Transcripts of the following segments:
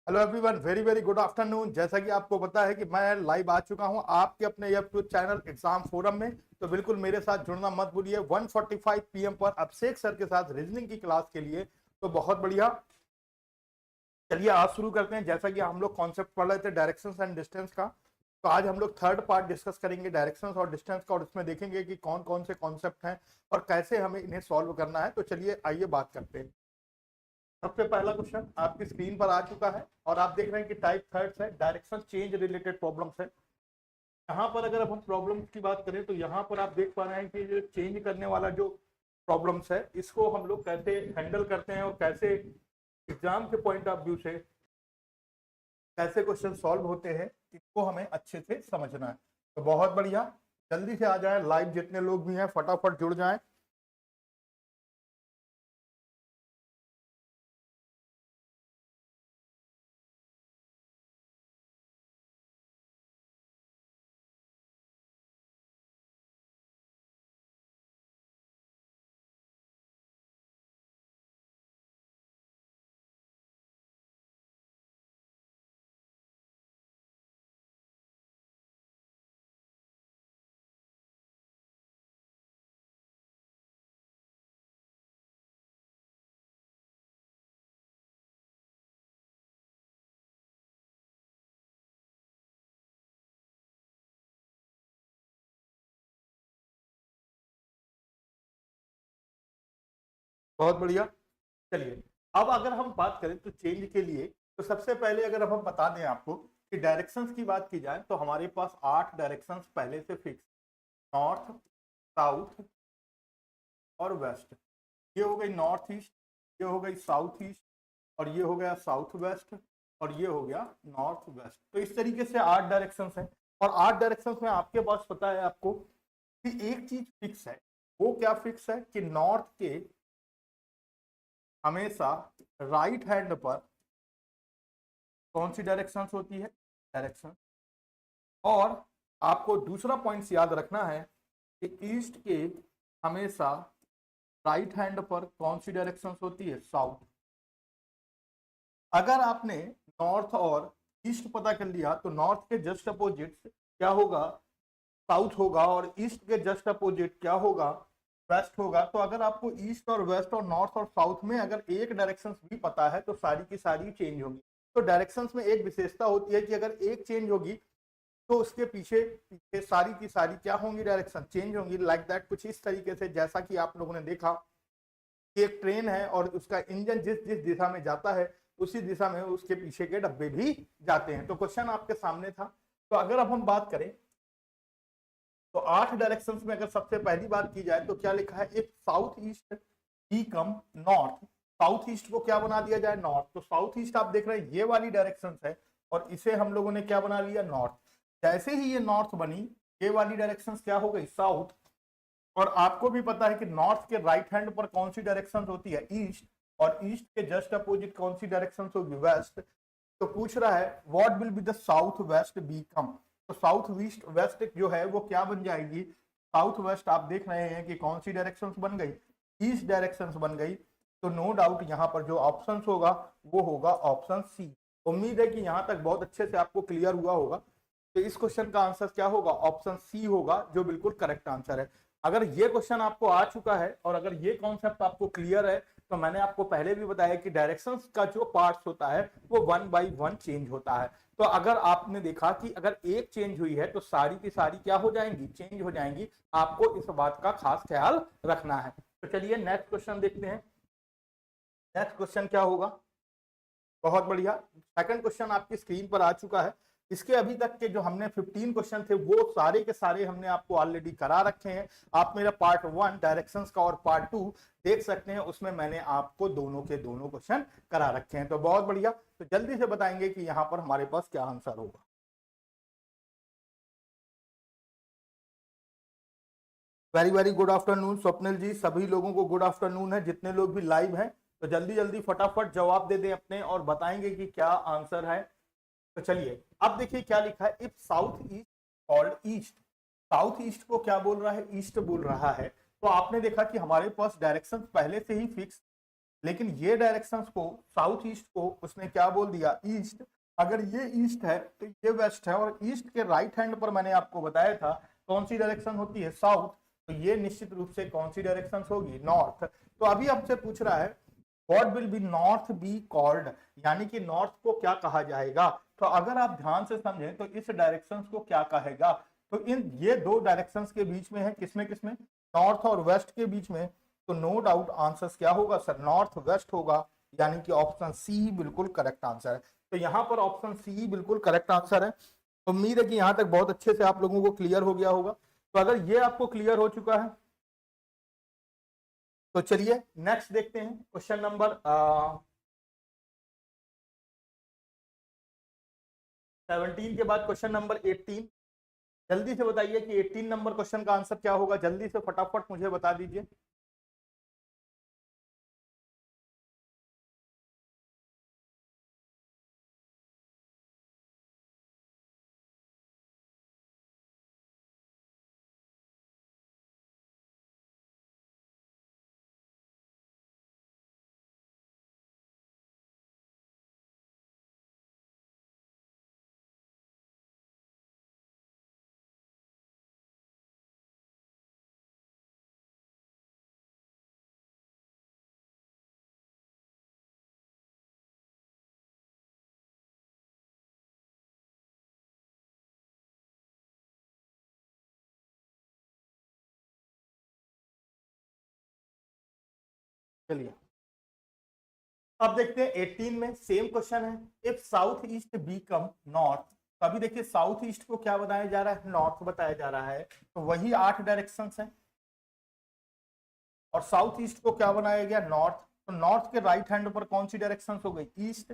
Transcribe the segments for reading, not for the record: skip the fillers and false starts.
Hello everyone, very very good afternoon. जैसा कि आपको पता है कि मैं लाइव आ चुका हूं आपके अपने यूट्यूब चैनल एग्जाम फोरम में, तो बिल्कुल मेरे साथ जुड़ना मत भूलिए। 1:45 PM पर अभिषेक सर के साथ रीजनिंग की क्लास के लिए। तो बहुत बढ़िया, चलिए आज शुरू करते हैं। जैसा कि हम लोग कॉन्सेप्ट पढ़ रहे थे डायरेक्शंस एंड डिस्टेंस का, तो आज हम लोग थर्ड पार्ट डिस्कस करेंगे डायरेक्शंस और डिस्टेंस का, और इसमें देखेंगे कि कौन कौन से कॉन्सेप्ट हैं और कैसे हमें इन्हें सॉल्व करना है। तो चलिए आइए बात करते हैं। सबसे पहला क्वेश्चन आपकी स्क्रीन पर आ चुका है और आप देख रहे हैं कि टाइप थर्ड है, डायरेक्शन चेंज रिलेटेड प्रॉब्लम्स है। यहाँ पर अगर अब हम प्रॉब्लम्स की बात करें तो यहाँ पर आप देख पा रहे हैं कि जो चेंज करने वाला जो प्रॉब्लम्स है, इसको हम लोग कैसे हैंडल करते हैं और कैसे एग्जाम के पॉइंट ऑफ व्यू से कैसे क्वेश्चन सॉल्व होते हैं, इसको हमें अच्छे से समझना है। तो बहुत बढ़िया, जल्दी से आ जाए, लाइव जितने लोग भी हैं फटाफट जुड़ जाएं। बहुत बढ़िया, चलिए अब अगर हम बात करें तो चेंज के लिए, तो सबसे पहले अगर हम बता दें आपको कि डायरेक्शंस की बात की जाए तो हमारे पास 8 डायरेक्शंस पहले से फिक्स, नॉर्थ, साउथ और वेस्ट। ये हो गई नॉर्थ ईस्ट, ये हो गई साउथ ईस्ट, और ये हो गया साउथ वेस्ट, और ये हो गया नॉर्थ वेस्ट। तो इस तरीके से 8 डायरेक्शंस हैं। और 8 डायरेक्शंस में आपके पास पता है आपको कि एक चीज फिक्स है। वो क्या फिक्स है कि नॉर्थ के हमेशा राइट हैंड पर कौन सी डायरेक्शन होती है, डायरेक्शन। और आपको दूसरा पॉइंट याद रखना है कि ईस्ट के हमेशा राइट हैंड पर कौन सी डायरेक्शन होती है, साउथ। अगर आपने नॉर्थ और ईस्ट पता कर लिया तो नॉर्थ के जस्ट अपोजिट क्या होगा, साउथ होगा, और ईस्ट के जस्ट अपोजिट क्या होगा, वेस्ट होगा। तो अगर आपको ईस्ट और वेस्ट और नॉर्थ और साउथ में अगर एक डायरेक्शन भी पता है तो सारी की सारी चेंज होगी। तो डायरेक्शंस में एक विशेषता होती है कि अगर एक चेंज होगी तो उसके पीछे पीछे सारी की सारी क्या होंगी, डायरेक्शन चेंज होंगी। लाइक दैट, कुछ इस तरीके से जैसा कि आप लोगों ने देखा कि एक ट्रेन है और उसका इंजन जिस जिस दिशा में जाता है उसी दिशा में उसके पीछे के डब्बे भी जाते हैं। तो क्वेश्चन आपके सामने था। तो अगर अब हम बात करें तो 8 डायरेक्शंस में अगर सबसे पहली बात की जाए तो क्या लिखा है, if south east become north. South east को क्या बना दिया जाए, नॉर्थ। तो साउथ ईस्ट आप देख रहे हैं ये वाली डायरेक्शन है और इसे हम लोगों ने क्या बना लिया, नॉर्थ। जैसे ही ये नॉर्थ बनी, ये वाली डायरेक्शन क्या हो गई, साउथ। और आपको भी पता है कि नॉर्थ के राइट हैंड पर कौन सी डायरेक्शन होती है, ईस्ट। और ईस्ट के जस्ट अपोजिट कौन सी डायरेक्शन होगी, वेस्ट। तो पूछ रहा है what will be the south west become. तो साउथ वेस्ट वेस्ट जो है वो क्या बन जाएगी, साउथ वेस्ट आप देख रहे हैं कि कौन सी डायरेक्शंस बन गई, ईस्ट डायरेक्शंस बन गई। तो नो डाउट यहाँ पर जो ऑप्शन होगा वो होगा ऑप्शन सी। उम्मीद है कि यहाँ तक बहुत अच्छे से आपको क्लियर हुआ होगा। तो इस क्वेश्चन का आंसर क्या होगा, ऑप्शन सी होगा, जो बिल्कुल करेक्ट आंसर है। अगर ये क्वेश्चन आपको आ चुका है और अगर ये कॉन्सेप्ट आपको क्लियर है, तो मैंने आपको पहले भी बताया कि डायरेक्शंस का जो पार्ट्स होता है वो 1 बाई 1 चेंज होता है। तो अगर आपने देखा कि अगर एक चेंज हुई है तो सारी की सारी क्या हो जाएंगी, चेंज हो जाएंगी। आपको इस बात का खास ख्याल रखना है। तो चलिए नेक्स्ट क्वेश्चन देखते हैं। नेक्स्ट क्वेश्चन क्या होगा, बहुत बढ़िया, सेकंड क्वेश्चन आपकी स्क्रीन पर आ चुका है। इसके अभी तक के जो हमने 15 क्वेश्चन थे वो सारे के सारे हमने आपको ऑलरेडी करा रखे हैं। आप मेरा पार्ट 1 डायरेक्शंस का और पार्ट 2 देख सकते हैं, उसमें मैंने आपको दोनों के दोनों क्वेश्चन करा रखे हैं। तो बहुत बढ़िया, तो जल्दी से बताएंगे कि यहाँ पर हमारे पास क्या आंसर होगा। Very very good afternoon Swapnil ji, सभी लोगों को गुड आफ्टरनून है जितने लोग भी लाइव हैं। तो जल्दी जल्दी फटाफट जवाब दे दें अपने और बताएंगे कि क्या आंसर है। तो चलिए अब देखिए क्या लिखा है, if south east called east. South east को क्या बोल रहा है, ईस्ट बोल रहा है। तो आपने देखा कि हमारे पास डायरेक्शन पहले से ही फिक्स, लेकिन ये डायरेक्शंस को, साउथ ईस्ट को उसने क्या बोल दिया, ईस्ट। अगर ये ईस्ट है तो ये वेस्ट है, और ईस्ट के राइट हैंड पर मैंने आपको बताया था कौन सी डायरेक्शन होती है, साउथ। तो ये निश्चित रूप से कौन सी डायरेक्शन होगी, नॉर्थ। तो अभी आपसे पूछ रहा है what will B north be called, यानी कि नॉर्थ को क्या कहा जाएगा। तो अगर आप ध्यान से समझें तो इस डायरेक्शंस को क्या कहेगा, तो इन ये दो डायरेक्शंस के बीच में है, किसमें किसमें, नॉर्थ और वेस्ट के बीच में। तो नो डाउट आंसर क्या होगा सर, नॉर्थ वेस्ट होगा, यानी कि ऑप्शन सी ही बिल्कुल करेक्ट आंसर है। तो यहां पर ऑप्शन सी ही बिल्कुल करेक्ट आंसर है। उम्मीद है कि यहां तक बहुत अच्छे से आप लोगों को क्लियर हो गया होगा। तो अगर ये आपको क्लियर हो चुका है तो चलिए नेक्स्ट देखते हैं, क्वेश्चन नंबर 17 के बाद क्वेश्चन नंबर 18। जल्दी से बताइए कि 18 नंबर क्वेश्चन का आंसर क्या होगा, जल्दी से फटाफट मुझे बता दीजिए। चलिए अब देखते हैं 18 में सेम क्वेश्चन है, if south east become north. तो अभी देखिए साउथ ईस्ट को क्या बताया जा रहा है, नॉर्थ बताया जा रहा है। तो वही 8 डायरेक्शंस हैं, और साउथ ईस्ट को क्या बनाया गया, नॉर्थ। तो नॉर्थ के राइट हैंड पर कौन सी डायरेक्शन हो गई, ईस्ट।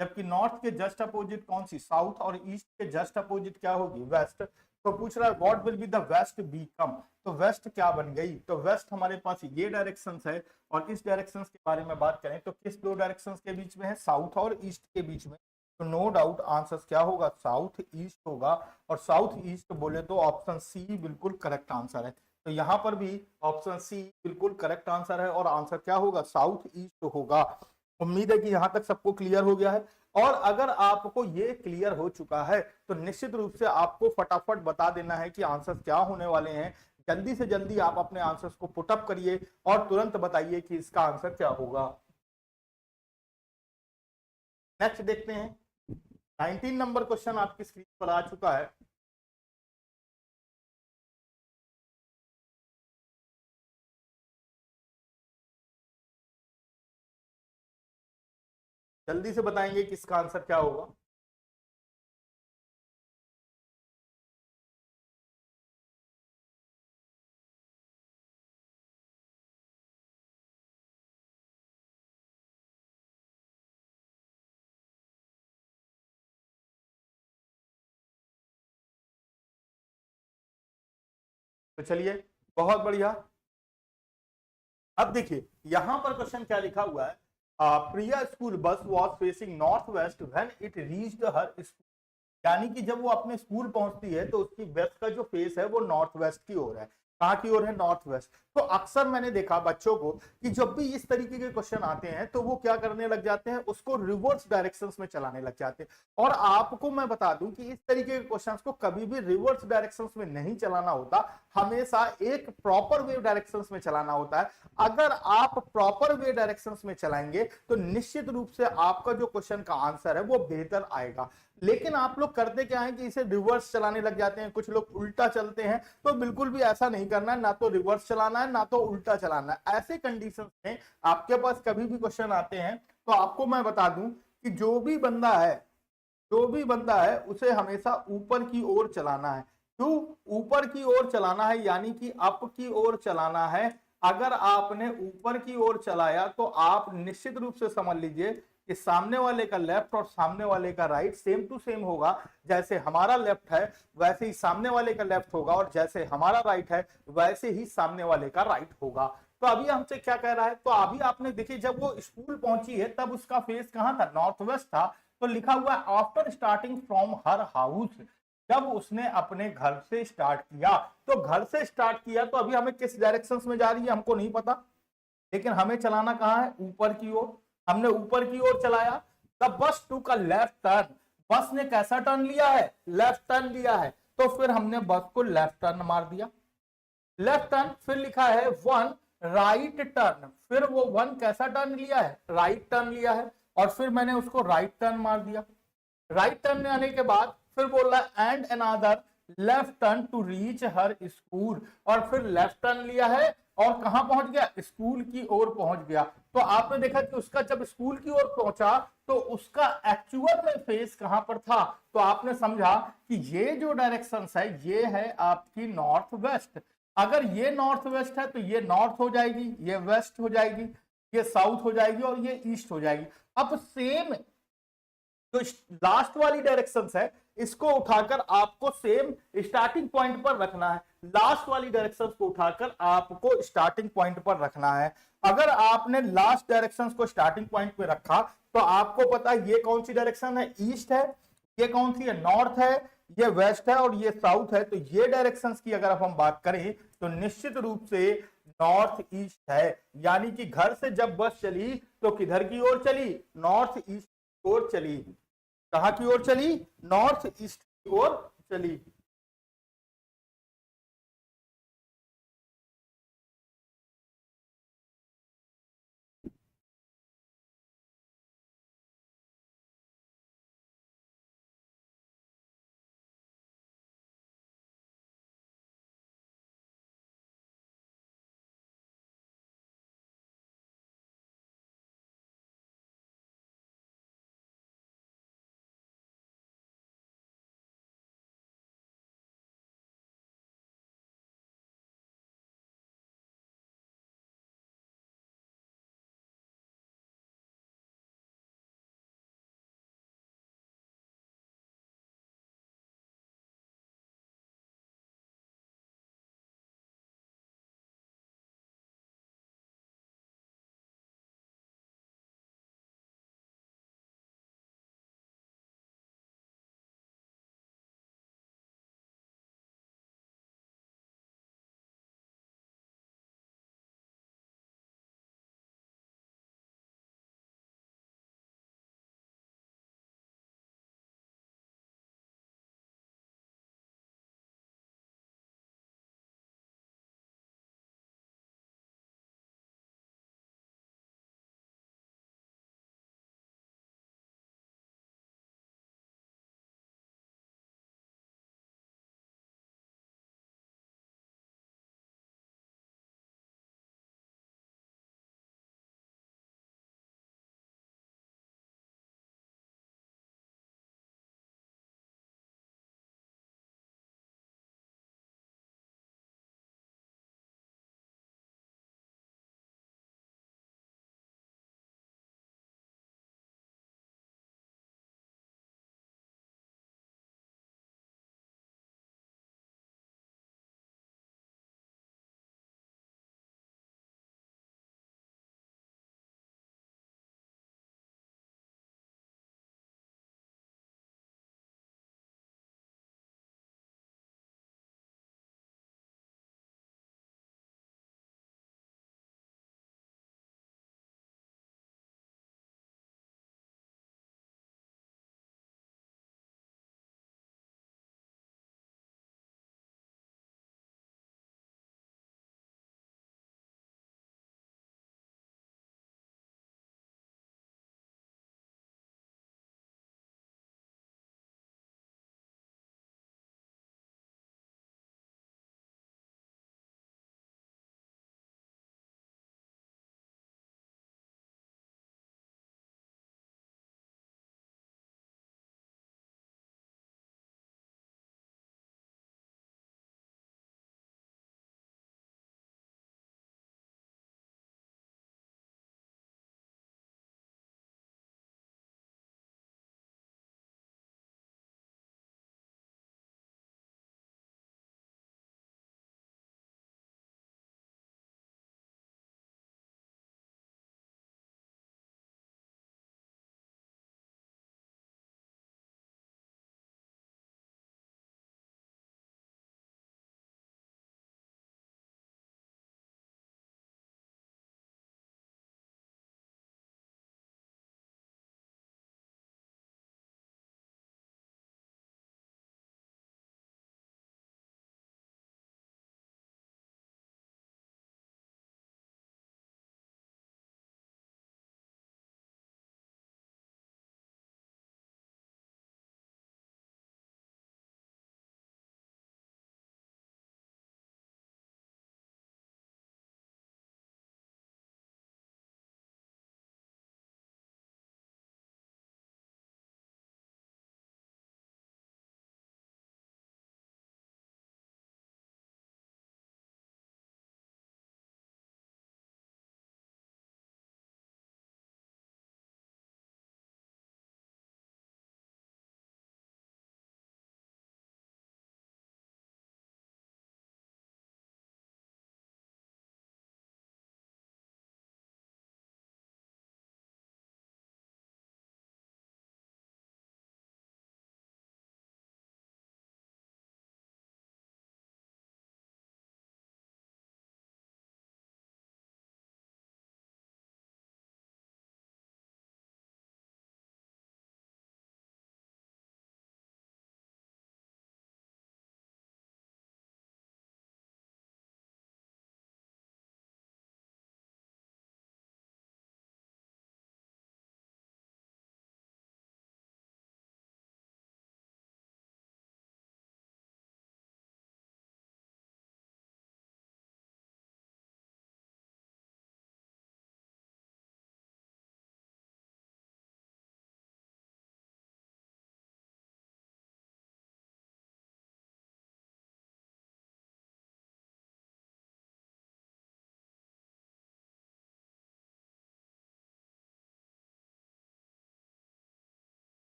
जबकि नॉर्थ के जस्ट अपोजिट कौन सी, साउथ, और ईस्ट के जस्ट अपोजिट क्या होगी, वेस्ट। तो पूछ रहा है what will be the west become. तो वेस्ट क्या बन गई, तो वेस्ट हमारे पास ये डायरेक्शंस है, और इस डायरेक्शंस के बारे में बात करें तो किस दो डायरेक्शंस के बीच में है, साउथ और ईस्ट के बीच में। तो नो डाउट आंसर क्या होगा, साउथ ईस्ट होगा। और साउथ ईस्ट बोले तो ऑप्शन सी बिल्कुल करेक्ट आंसर है। तो यहां पर भी ऑप्शन सी बिल्कुल करेक्ट आंसर है, और आंसर क्या होगा, साउथ ईस्ट होगा। उम्मीद है कि यहां तक सबको क्लियर हो गया है। और अगर आपको ये क्लियर हो चुका है तो निश्चित रूप से आपको फटाफट बता देना है कि आंसर क्या होने वाले हैं। जल्दी से जल्दी आप अपने आंसर्स को पुटअप करिए और तुरंत बताइए कि इसका आंसर क्या होगा। नेक्स्ट देखते हैं, 19 नंबर क्वेश्चन आपकी स्क्रीन पर आ चुका है। जल्दी से बताएंगे कि इसका आंसर क्या होगा। तो चलिए बहुत बढ़िया। अब देखिए यहां पर क्वेश्चन क्या लिखा हुआ है, Priya school bus was facing north west when it reached her school. यानी कि जब वो अपने स्कूल पहुंचती है तो उसकी वेस्ट का जो फेस है वो नॉर्थ वेस्ट की ओर है। कहाँ की ओर है, नॉर्थ वेस्ट। तो अक्सर मैंने देखा बच्चों को कि जब भी इस तरीके के क्वेश्चन आते हैं तो वो क्या करने लग जाते हैं, उसको रिवर्स डायरेक्शंस में चलाने लग जाते हैं। और आपको मैं बता दूं कि इस तरीके के क्वेश्चंस को कभी भी रिवर्स डायरेक्शंस में नहीं चलाना होता, हमेशा एक प्रॉपर वे डायरेक्शंस में चलाना होता है। अगर आप प्रॉपर वे डायरेक्शंस में चलाएंगे तो निश्चित रूप से आपका जो क्वेश्चन का आंसर है वो बेहतर आएगा। लेकिन आप लोग करते क्या है कि इसे रिवर्स चलाने लग जाते हैं, कुछ लोग उल्टा चलते हैं। तो बिल्कुल भी ऐसा नहीं करना है, ना तो रिवर्स चलाना है ना तो उल्टा चलाना है। ऐसे कंडीशंस में आपके पास कभी भी क्वेश्चन आते हैं तो आपको मैं बता दूं कि जो भी बंदा है उसे हमेशा ऊपर की ओर चलाना है। क्यों ऊपर की ओर चलाना है, यानी कि अप की ओर चलाना है। अगर आपने ऊपर की ओर चलाया तो आप निश्चित रूप से समझ लीजिए कि सामने वाले का लेफ्ट और सामने वाले का राइट सेम टू सेम होगा। जैसे हमारा लेफ्ट है वैसे ही सामने वाले का लेफ्ट होगा, और जैसे हमारा राइट है वैसे ही सामने वाले का राइट होगा। तो अभी हमसे क्या कह रहा है, तो अभी आपने देखिए जब वो स्कूल पहुंची है तब उसका फेस कहां था, नॉर्थ वेस्ट था। तो लिखा हुआ है after starting from her house. जब उसने अपने घर से स्टार्ट किया, तो घर से स्टार्ट किया तो अभी हमें किस डायरेक्शन में जा रही है हमको नहीं पता। लेकिन हमें चलाना कहाँ है, ऊपर की ओर। हमने ऊपर की ओर चलाया, द बस टूक अ लेफ्ट टर्न, बस ने कैसा टर्न लिया है, लेफ्ट टर्न लिया है, तो फिर हमने बस को लेफ्ट टर्न मार दिया, लेफ्ट टर्न। फिर लिखा है वन राइट टर्न, फिर वो वन कैसा टर्न लिया है, राइट टर्न लिया है, और फिर मैंने उसको राइट टर्न मार दिया। राइट टर्न में आने के बाद फिर बोल रहा है and another left turn to reach her school, और फिर लेफ्ट टर्न लिया है और कहां पहुंच गया, स्कूल की ओर पहुंच गया। तो आपने देखा कि उसका जब स्कूल की ओर पहुंचा तो उसका एक्चुअल में फेस कहां पर था, तो आपने समझा कि ये जो डायरेक्शन है ये है आपकी नॉर्थ वेस्ट। अगर ये नॉर्थ वेस्ट है तो ये नॉर्थ हो जाएगी, ये वेस्ट हो जाएगी, ये साउथ हो जाएगी और ये ईस्ट हो जाएगी। अब सेम जो लास्ट वाली डायरेक्शन है इसको उठाकर आपको सेम स्टार्टिंग पॉइंट पर रखना है, लास्ट वाली डायरेक्शंस को उठाकर आपको स्टार्टिंग पॉइंट पर रखना है। अगर आपने लास्ट डायरेक्शंस को स्टार्टिंग पॉइंट पे रखा तो आपको पता है ये कौन सी डायरेक्शन है, ईस्ट है, ये कौन सी है, नॉर्थ है, ये वेस्ट है और ये साउथ है। तो ये डायरेक्शंस की अगर हम बात करें तो निश्चित रूप से नॉर्थ ईस्ट है, यानी कि घर से जब बस चली तो किधर की ओर चली, नॉर्थ ईस्ट की ओर चली। कहां की ओर चली, नॉर्थ ईस्ट की ओर चली।